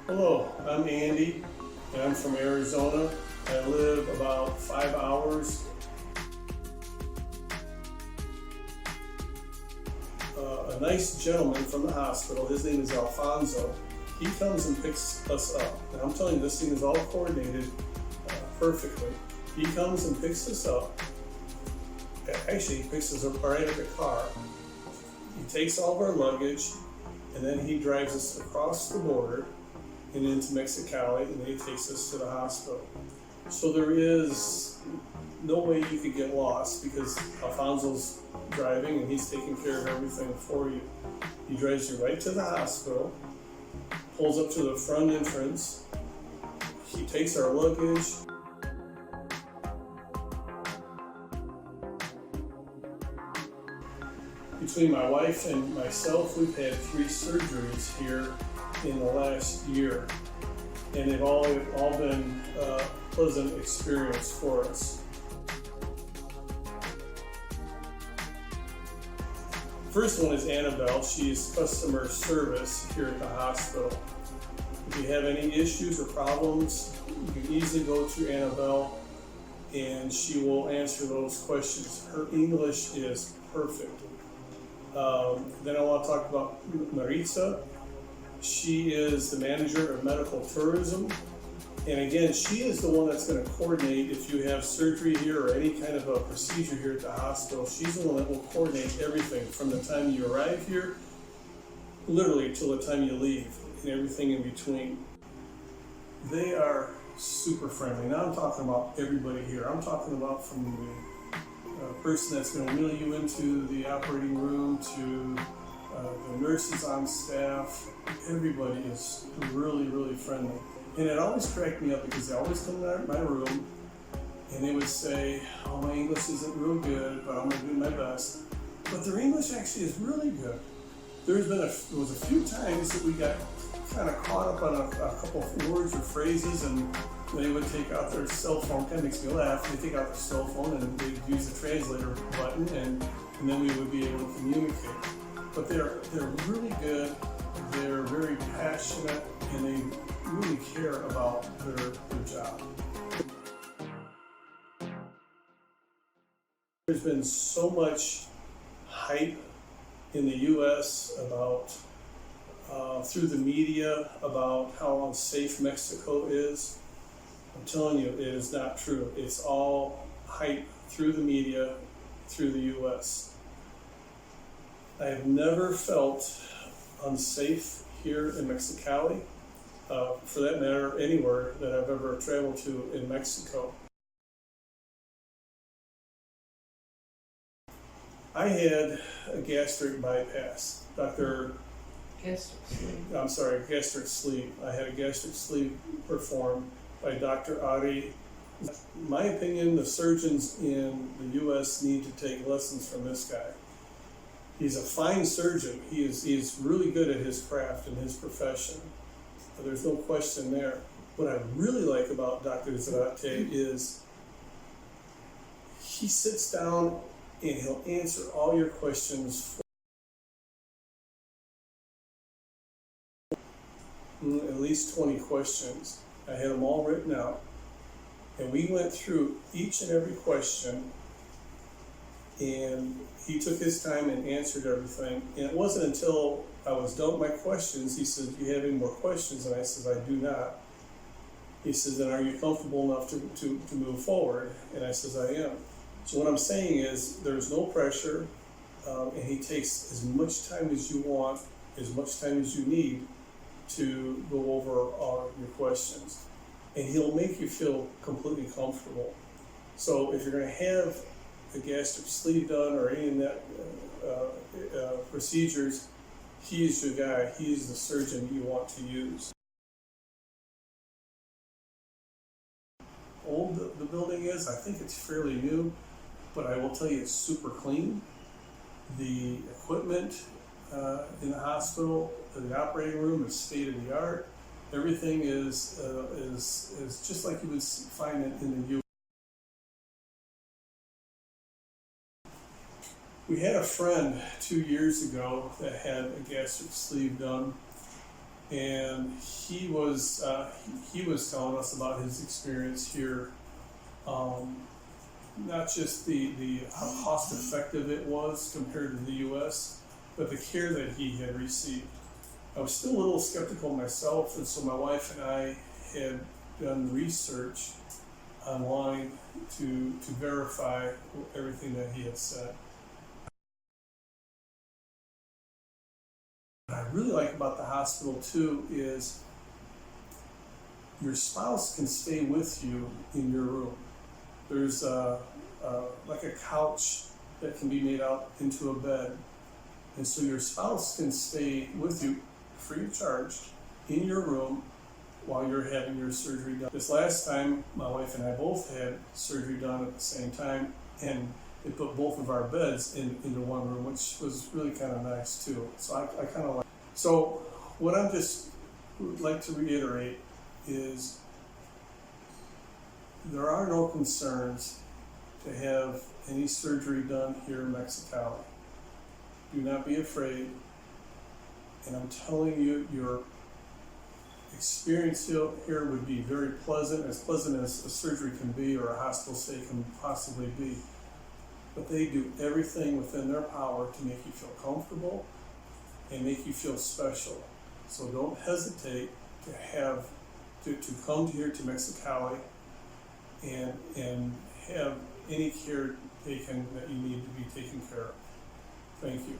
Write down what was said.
Hello, I'm Andy, and I'm from Arizona. I live about 5 hours. A nice gentleman from the hospital, his name is Alfonso, he comes and picks us up. And I'm telling you, this thing is all coordinated perfectly. He comes and picks us up. Actually, he picks us up right at the car. He takes all of our luggage, and then he drives us across the border and into Mexicali, and then he takes us to the hospital. So there is no way you could get lost because Alfonso's driving and he's taking care of everything for you. He drives you right to the hospital, pulls up to the front entrance, he takes our luggage. Between my wife and myself, we've had 3 surgeries here in the last year, and they've all been pleasant experience for us. First one is Annabelle. She's customer service here at the hospital. If you have any issues or problems, you can easily go to Annabelle and she will answer those questions. Her English is perfect. Then I want to talk about Maritza. She is the manager of medical tourism. And again, she is the one that's going to coordinate if you have surgery here or any kind of a procedure here at the hospital. She's the one that will coordinate everything from the time you arrive here, literally till the time you leave, and everything in between. They are super friendly. Now I'm talking about everybody here. I'm talking about from the person that's going to wheel you into the operating room to the nurses on staff. Everybody is really, really friendly. And it always cracked me up because they always come to my room and they would say, oh, my English isn't real good, but I'm going to do my best. But their English actually is really good. There was a few times that we got kind of caught up on a couple of words or phrases, and they would take out their cell phone. Kind of makes me laugh. They take out their cell phone and they'd use the translator button, and then we would be able to communicate. But they're really good. They're very passionate, and they really care about their job. There's been so much hype in the U.S. about, through the media, about how unsafe Mexico is. I'm telling you, it is not true. It's all hype through the media, through the U.S. I have never felt unsafe here in Mexicali. For that matter, anywhere that I've ever traveled to in Mexico. I had a gastric bypass. Gastric sleeve. I had a gastric sleeve performed by Dr. Ari. In my opinion, the surgeons in the U.S. need to take lessons from this guy. He's a fine surgeon. He's really good at his craft and his profession. There's no question there. What I really like about Dr. Zarate is he sits down and he'll answer all your questions at least 20 questions. I had them all written out, and we went through each and every question, and he took his time and answered everything. And it wasn't until I was done with my questions, he said, do you have any more questions? And I said, I do not. He says, then are you comfortable enough to move forward? And I says, I am. So what I'm saying is there's no pressure, and he takes as much time as you want, as much time as you need to go over all your questions. And he'll make you feel completely comfortable. So if you're going to have a gastric sleeve done or any of that procedures, he's your guy. He's the surgeon you want to use. Old the building is, I think it's fairly new, but I will tell you it's super clean. The equipment in the hospital, the operating room is state of the art. Everything is just like you would find it in the U.S. We had a friend 2 years ago that had a gastric sleeve done, and he was telling us about his experience here. Not just the how cost effective it was compared to the U.S., but the care that he had received. I was still a little skeptical myself, and so my wife and I had done research online to verify everything that he had said. What I really like about the hospital too is your spouse can stay with you in your room. There's like a couch that can be made out into a bed, and so your spouse can stay with you free of charge in your room while you're having your surgery done. This last time, my wife and I both had surgery done at the same time, and they put both of our beds into one room, which was really kind of nice too. So I kind of like. So what I'm just would like to reiterate is there are no concerns to have any surgery done here in Mexicali. Do not be afraid. And I'm telling you, your experience here would be very pleasant as a surgery can be or a hospital stay can possibly be. But they do everything within their power to make you feel comfortable and make you feel special. So don't hesitate to come here to Mexicali and have any care taken that you need to be taken care of. Thank you.